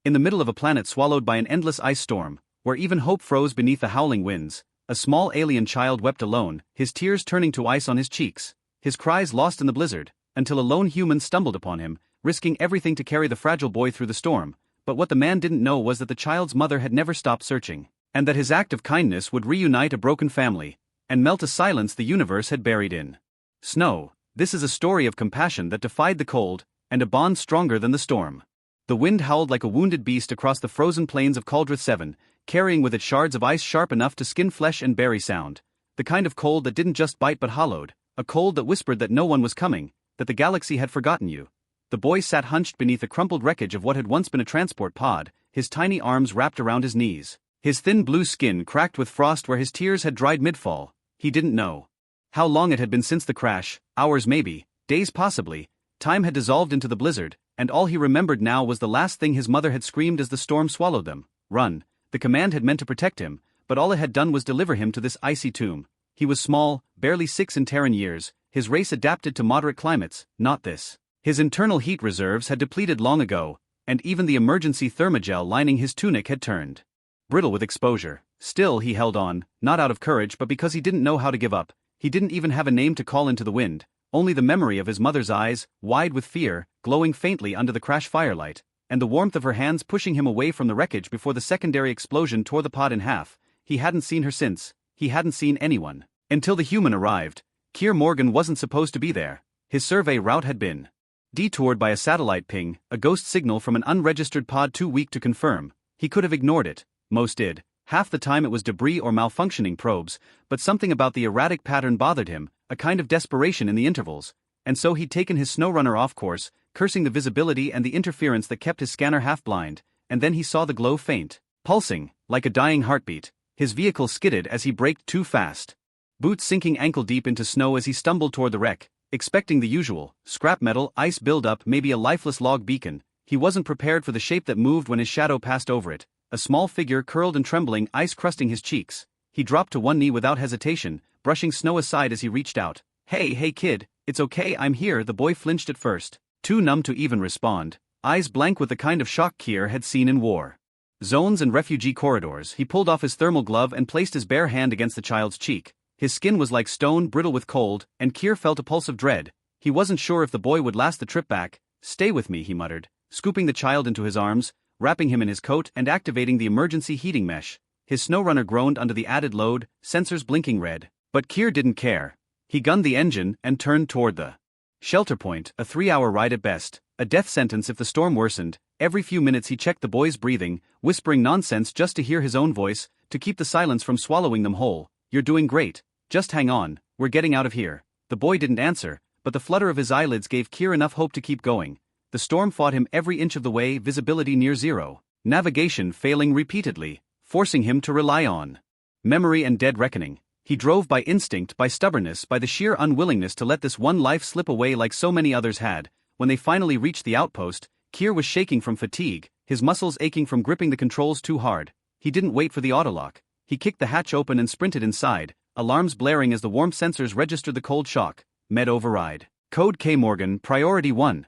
In the middle of a planet swallowed by an endless ice storm, where even hope froze beneath the howling winds, a small alien child wept alone, his tears turning to ice on his cheeks, his cries lost in the blizzard, until a lone human stumbled upon him, risking everything to carry the fragile boy through the storm. But what the man didn't know was that the child's mother had never stopped searching, and that his act of kindness would reunite a broken family, and melt a silence the universe had buried in snow. This is a story of compassion that defied the cold, and a bond stronger than the storm. The wind howled like a wounded beast across the frozen plains of Cauldrith 7, carrying with it shards of ice sharp enough to skin flesh and bury sound. The kind of cold that didn't just bite but hollowed, a cold that whispered that no one was coming, that the galaxy had forgotten you. The boy sat hunched beneath the crumpled wreckage of what had once been a transport pod, his tiny arms wrapped around his knees, his thin blue skin cracked with frost where his tears had dried mid-fall. He didn't know how long it had been since the crash, hours maybe, days possibly. Time had dissolved into the blizzard, and all he remembered now was the last thing his mother had screamed as the storm swallowed them. Run. The command had meant to protect him, but all it had done was deliver him to this icy tomb. He was small, barely 6 in Terran years, his race adapted to moderate climates, not this. His internal heat reserves had depleted long ago, and even the emergency thermogel lining his tunic had turned brittle with exposure. Still he held on, not out of courage but because he didn't know how to give up. He didn't even have a name to call into the wind, only the memory of his mother's eyes, wide with fear, glowing faintly under the crash firelight, and the warmth of her hands pushing him away from the wreckage before the secondary explosion tore the pod in half. He hadn't seen her since, he hadn't seen anyone. Until the human arrived. Keir Morgan wasn't supposed to be there. His survey route had been detoured by a satellite ping, a ghost signal from an unregistered pod too weak to confirm. He could have ignored it. Most did. Half the time it was debris or malfunctioning probes, but something about the erratic pattern bothered him, a kind of desperation in the intervals, and so he'd taken his SnowRunner off course, cursing the visibility and the interference that kept his scanner half-blind, and then he saw the glow faint, pulsing, like a dying heartbeat. His vehicle skidded as he braked too fast. Boots sinking ankle-deep into snow as he stumbled toward the wreck, expecting the usual, scrap metal, ice buildup, maybe a lifeless log beacon. He wasn't prepared for the shape that moved when his shadow passed over it. A small figure curled and trembling, ice crusting his cheeks. He dropped to one knee without hesitation, brushing snow aside as he reached out. Hey kid, it's okay, I'm here." The boy flinched at first, too numb to even respond, eyes blank with the kind of shock Keir had seen in war zones and refugee corridors. He pulled off his thermal glove and placed his bare hand against the child's cheek. His skin was like stone, brittle with cold, and Keir felt a pulse of dread. He wasn't sure if the boy would last the trip back. "Stay with me," he muttered, scooping the child into his arms, wrapping him in his coat and activating the emergency heating mesh. His SnowRunner groaned under the added load, sensors blinking red. But Keir didn't care. He gunned the engine and turned toward the shelter point, a 3-hour ride at best, a death sentence if the storm worsened. Every few minutes he checked the boy's breathing, whispering nonsense just to hear his own voice, to keep the silence from swallowing them whole. "You're doing great. Just hang on, we're getting out of here." The boy didn't answer, but the flutter of his eyelids gave Keir enough hope to keep going. The storm fought him every inch of the way, visibility near zero, navigation failing repeatedly, forcing him to rely on memory and dead reckoning. He drove by instinct, by stubbornness, by the sheer unwillingness to let this one life slip away like so many others had. When they finally reached the outpost, Keir was shaking from fatigue, his muscles aching from gripping the controls too hard. He didn't wait for the autolock. He kicked the hatch open and sprinted inside, alarms blaring as the warmth sensors registered the cold shock. Med override. "Code K Morgan, Priority 1.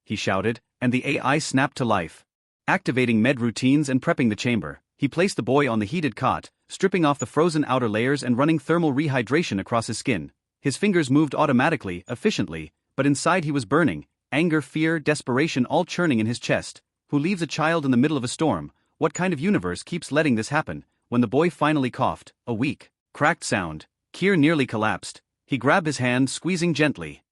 He shouted, and the AI snapped to life. Activating med routines and prepping the chamber, he placed the boy on the heated cot, stripping off the frozen outer layers and running thermal rehydration across his skin. His fingers moved automatically, efficiently, but inside he was burning, anger, fear, desperation all churning in his chest. Who leaves a child in the middle of a storm? What kind of universe keeps letting this happen? When the boy finally coughed, a weak, cracked sound, Keir nearly collapsed. He grabbed his hand, squeezing gently.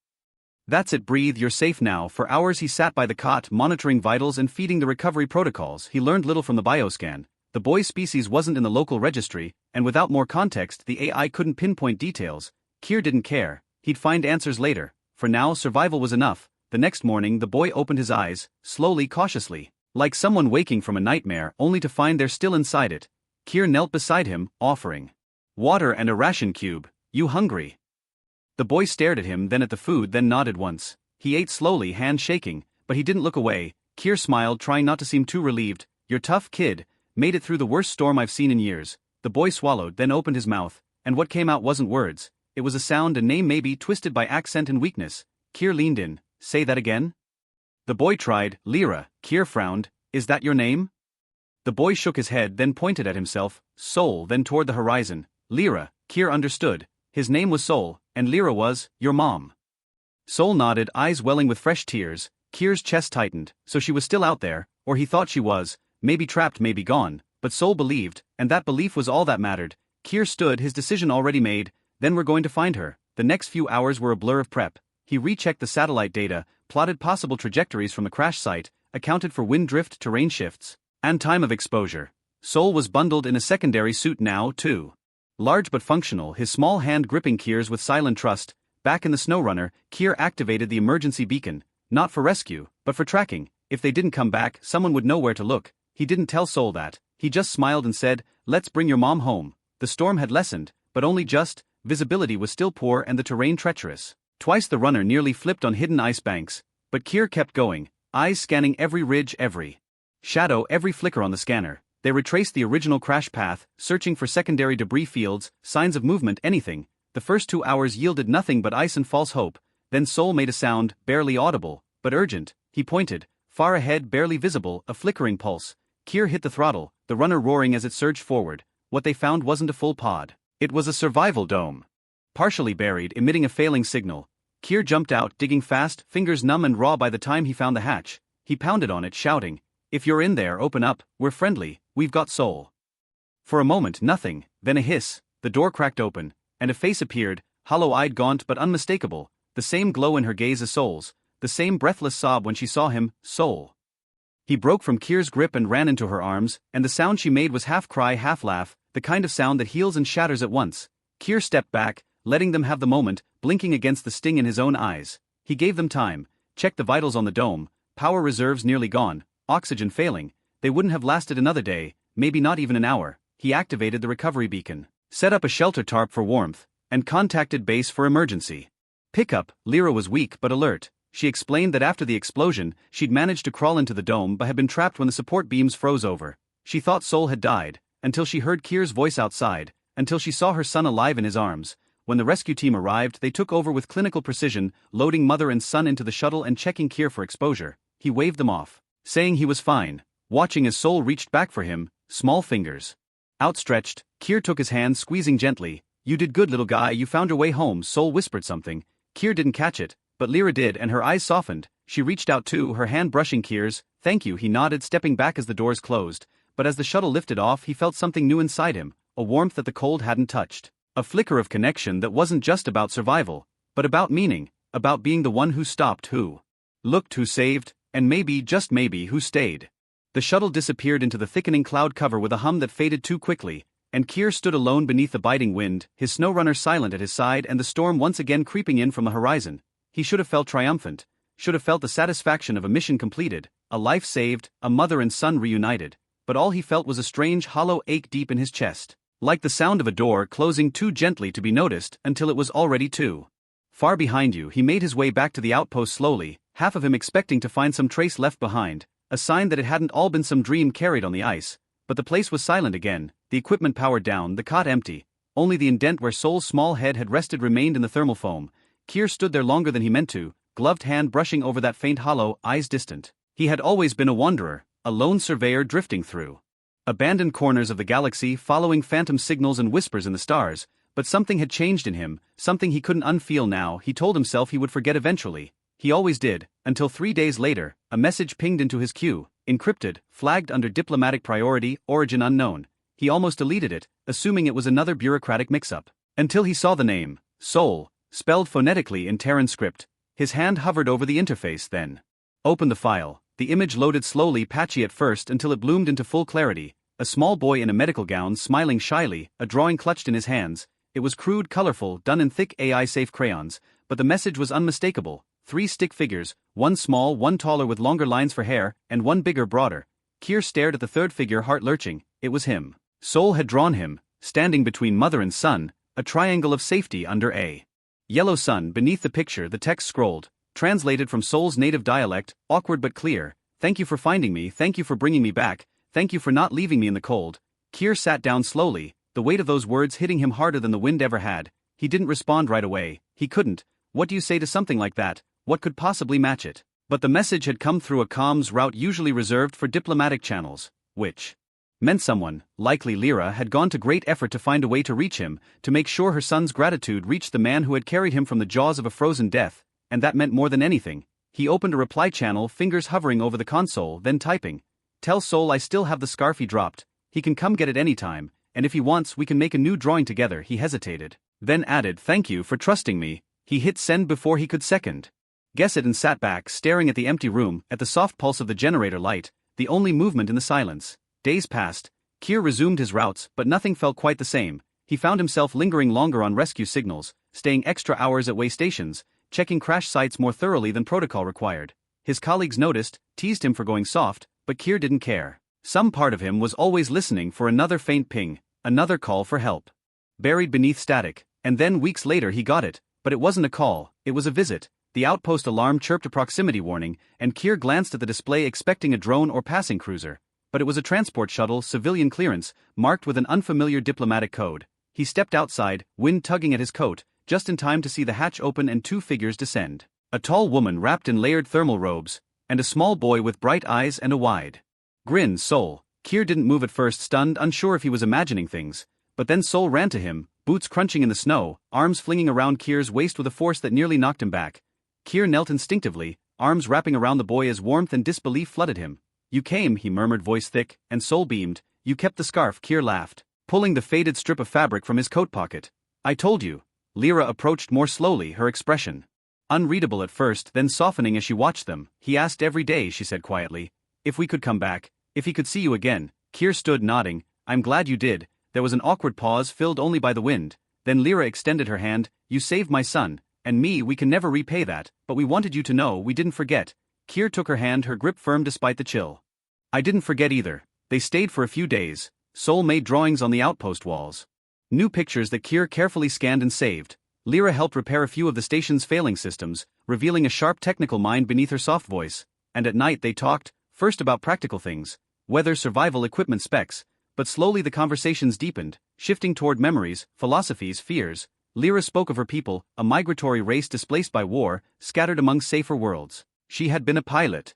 "That's it, breathe, you're safe now." For hours he sat by the cot, monitoring vitals and feeding the recovery protocols. He learned little from the bioscan. The boy's species wasn't in the local registry, and without more context the AI couldn't pinpoint details. Keir didn't care. He'd find answers later. For now, survival was enough. The next morning the boy opened his eyes, slowly, cautiously, like someone waking from a nightmare only to find they're still inside it. Keir knelt beside him, offering water and a ration cube. "You hungry?" The boy stared at him, then at the food, then nodded once. He ate slowly, hand shaking, but he didn't look away. Keir smiled, trying not to seem too relieved. "You're tough, kid. Made it through the worst storm I've seen in years." The boy swallowed, then opened his mouth, and what came out wasn't words. It was a sound, a name maybe, twisted by accent and weakness. Keir leaned in. "Say that again?" The boy tried. "Lyra." Keir frowned. is that your name? The boy shook his head, then pointed at himself, Sol, then toward the horizon. Lyra, Kier understood. His name was Sol, and Lyra was, your mom. Sol nodded, eyes welling with fresh tears. Kier's chest tightened, so she was still out there, or he thought she was, maybe trapped, maybe gone, but Sol believed, and that belief was all that mattered. Kier stood, his decision already made. Then we're going to find her. The next few hours were a blur of prep. He rechecked the satellite data, plotted possible trajectories from the crash site, accounted for wind drift, terrain shifts, and time of exposure. Sol was bundled in a secondary suit now, too. Large but functional, his small hand gripping Kier's with silent trust. Back in the SnowRunner, Kier activated the emergency beacon, not for rescue, but for tracking. If they didn't come back, someone would know where to look. He didn't tell Sol that. He just smiled and said, let's bring your mom home. The storm had lessened, but only just. Visibility was still poor and the terrain treacherous. Twice the runner nearly flipped on hidden ice banks, but Kier kept going, eyes scanning every ridge, every shadow, every flicker on the scanner. They retraced the original crash path, searching for secondary debris fields, signs of movement, anything. The first 2 hours yielded nothing but ice and false hope. Then Sol made a sound, barely audible, but urgent. He pointed, far ahead, barely visible, a flickering pulse. Kier hit the throttle, the runner roaring as it surged forward. What they found wasn't a full pod. It was a survival dome. Partially buried, emitting a failing signal. Kier jumped out, digging fast, fingers numb and raw by the time he found the hatch. He pounded on it, shouting, if you're in there, open up, we're friendly, we've got Sol. For a moment, nothing, then a hiss, the door cracked open, and a face appeared, hollow-eyed, gaunt but unmistakable, the same glow in her gaze as Sol's, the same breathless sob when she saw him, Sol. He broke from Kier's grip and ran into her arms, and the sound she made was half cry, half laugh, the kind of sound that heals and shatters at once. Kier stepped back, letting them have the moment, blinking against the sting in his own eyes. He gave them time, checked the vitals on the dome, power reserves nearly gone, oxygen failing. They wouldn't have lasted another day, maybe not even an hour. He activated the recovery beacon, set up a shelter tarp for warmth, and contacted base for emergency pickup. Lyra was weak but alert. She explained that after the explosion, she'd managed to crawl into the dome but had been trapped when the support beams froze over. She thought Sol had died, until she heard Kier's voice outside, until she saw her son alive in his arms. When the rescue team arrived, they took over with clinical precision, loading mother and son into the shuttle and checking Kier for exposure. He waved them off, saying he was fine, watching as Sol reached back for him, small fingers outstretched. Kier took his hand, squeezing gently. You did good, little guy, you found your way home. Sol whispered something. Kier didn't catch it, but Lyra did, and her eyes softened. She reached out too, her hand brushing Kier's. Thank you, he nodded, stepping back as the doors closed. But as the shuttle lifted off, he felt something new inside him, a warmth that the cold hadn't touched. A flicker of connection that wasn't just about survival, but about meaning, about being the one who stopped, who looked, who saved, and maybe, just maybe, who stayed. The shuttle disappeared into the thickening cloud cover with a hum that faded too quickly, and Kier stood alone beneath the biting wind, his SnowRunner silent at his side and the storm once again creeping in from the horizon. He should have felt triumphant, should have felt the satisfaction of a mission completed, a life saved, a mother and son reunited, but all he felt was a strange hollow ache deep in his chest, like the sound of a door closing too gently to be noticed until it was already too far behind you. He made his way back to the outpost slowly, half of him expecting to find some trace left behind, a sign that it hadn't all been some dream carried on the ice. But the place was silent again, the equipment powered down, the cot empty. Only the indent where Sol's small head had rested remained in the thermal foam. Kier stood there longer than he meant to, gloved hand brushing over that faint hollow, eyes distant. He had always been a wanderer, a lone surveyor drifting through abandoned corners of the galaxy, following phantom signals and whispers in the stars, but something had changed in him, something he couldn't unfeel now. He told himself he would forget eventually. He always did, until 3 days later, a message pinged into his queue, encrypted, flagged under diplomatic priority, origin unknown. He almost deleted it, assuming it was another bureaucratic mix-up. Until he saw the name, Sol, spelled phonetically in Terran script. His hand hovered over the interface, then opened the file. The image loaded slowly, patchy at first until it bloomed into full clarity. A small boy in a medical gown smiling shyly, a drawing clutched in his hands. It was crude, colorful, done in thick AI-safe crayons, but the message was unmistakable. 3 stick figures, one small, one taller with longer lines for hair, and one bigger, broader. Kier stared at the third figure, heart lurching. It was him. Sol had drawn him, standing between mother and son, a triangle of safety under a yellow sun. Beneath the picture, the text scrolled, translated from Sol's native dialect, awkward but clear. Thank you for finding me, thank you for bringing me back, thank you for not leaving me in the cold. Kier sat down slowly, the weight of those words hitting him harder than the wind ever had. He didn't respond right away. He couldn't. What do you say to something like that? What could possibly match it? But the message had come through a comms route usually reserved for diplomatic channels, which meant someone, likely Lyra, had gone to great effort to find a way to reach him, to make sure her son's gratitude reached the man who had carried him from the jaws of a frozen death, and that meant more than anything. He opened a reply channel, fingers hovering over the console, then typing, "Tell Sol I still have the scarf he dropped, he can come get it anytime, and if he wants we can make a new drawing together." He hesitated, then added, "Thank you for trusting me." He hit send before he could second guess it and sat back, staring at the empty room, at the soft pulse of the generator light, the only movement in the silence. Days passed. Kier resumed his routes, but nothing felt quite the same. He found himself lingering longer on rescue signals, staying extra hours at way stations, checking crash sites more thoroughly than protocol required. His colleagues noticed, teased him for going soft, but Kier didn't care. Some part of him was always listening for another faint ping, another call for help. Buried beneath static, and then weeks later he got it, but it wasn't a call, it was a visit. The outpost alarm chirped a proximity warning, and Kier glanced at the display expecting a drone or passing cruiser. But it was a transport shuttle, civilian clearance, marked with an unfamiliar diplomatic code. He stepped outside, wind tugging at his coat, just in time to see the hatch open and two figures descend. A tall woman wrapped in layered thermal robes, and a small boy with bright eyes and a wide grin. Sol. Kier didn't move at first, stunned, unsure if he was imagining things. But then Sol ran to him, boots crunching in the snow, arms flinging around Kier's waist with a force that nearly knocked him back. Kier knelt instinctively, arms wrapping around the boy as warmth and disbelief flooded him. "You came," he murmured, voice thick, and Sol beamed. "You kept the scarf." Kier laughed, pulling the faded strip of fabric from his coat pocket. "I told you." Lyra approached more slowly, her expression unreadable at first, then softening as she watched them. "He asked every day," she said quietly, "if we could come back, if he could see you again." Kier stood nodding. "I'm glad you did." There was an awkward pause filled only by the wind. Then Lyra extended her hand. "You saved my son, and me. We can never repay that, but we wanted you to know we didn't forget." Kier took her hand, her grip firm despite the chill. "I didn't forget either." They stayed for a few days. Sol made drawings on the outpost walls. New pictures that Kier carefully scanned and saved. Lyra helped repair a few of the station's failing systems, revealing a sharp technical mind beneath her soft voice. And at night they talked, first about practical things, weather, survival, equipment specs, but slowly the conversations deepened, shifting toward memories, philosophies, fears. Lyra spoke of her people, a migratory race displaced by war, scattered among safer worlds. She had been a pilot,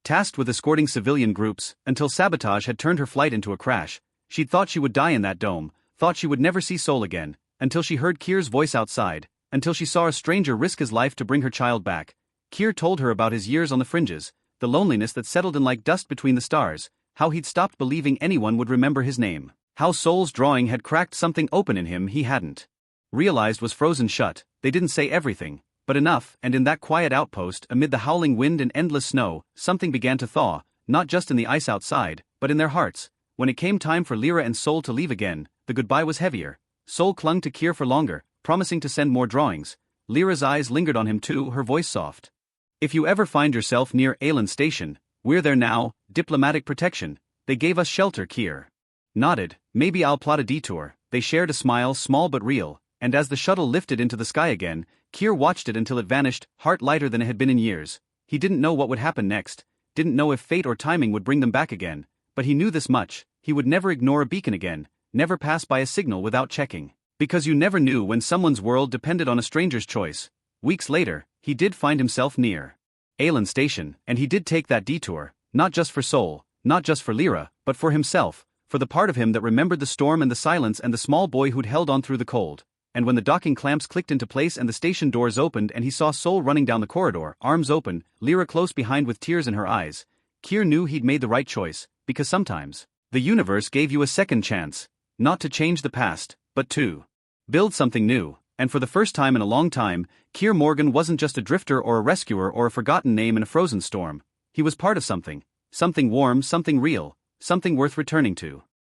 tasked with escorting civilian groups, until sabotage had turned her flight into a crash. She'd thought she would die in that dome, thought she would never see Sol again, until she heard Kier's voice outside, until she saw a stranger risk his life to bring her child back. Kier told her about his years on the fringes, the loneliness that settled in like dust between the stars, how he'd stopped believing anyone would remember his name, how Sol's drawing had cracked something open in him he hadn't realized was frozen shut. They didn't say everything, but enough, and in that quiet outpost, amid the howling wind and endless snow, something began to thaw, not just in the ice outside, but in their hearts. When it came time for Lyra and Sol to leave again, the goodbye was heavier. Sol clung to Kier for longer, promising to send more drawings. Lyra's eyes lingered on him too, her voice soft. "If you ever find yourself near Aelin Station, we're there now, diplomatic protection. They gave us shelter." Kier nodded. "Maybe I'll plot a detour." They shared a smile, small but real, and as the shuttle lifted into the sky again, Kier watched it until it vanished, heart lighter than it had been in years. He didn't know what would happen next, didn't know if fate or timing would bring them back again, but he knew this much: he would never ignore a beacon again, never pass by a signal without checking. Because you never knew when someone's world depended on a stranger's choice. Weeks later, he did find himself near Aelin Station, and he did take that detour, not just for Sol, not just for Lyra, but for himself, for the part of him that remembered the storm and the silence and the small boy who'd held on through the cold. And when the docking clamps clicked into place and the station doors opened and he saw Sol running down the corridor, arms open, Lyra close behind with tears in her eyes, Kier knew he'd made the right choice, because sometimes the universe gave you a second chance, not to change the past, but to build something new. And for the first time in a long time, Kier Morgan wasn't just a drifter or a rescuer or a forgotten name in a frozen storm. He was part of something warm, something real, something worth returning to.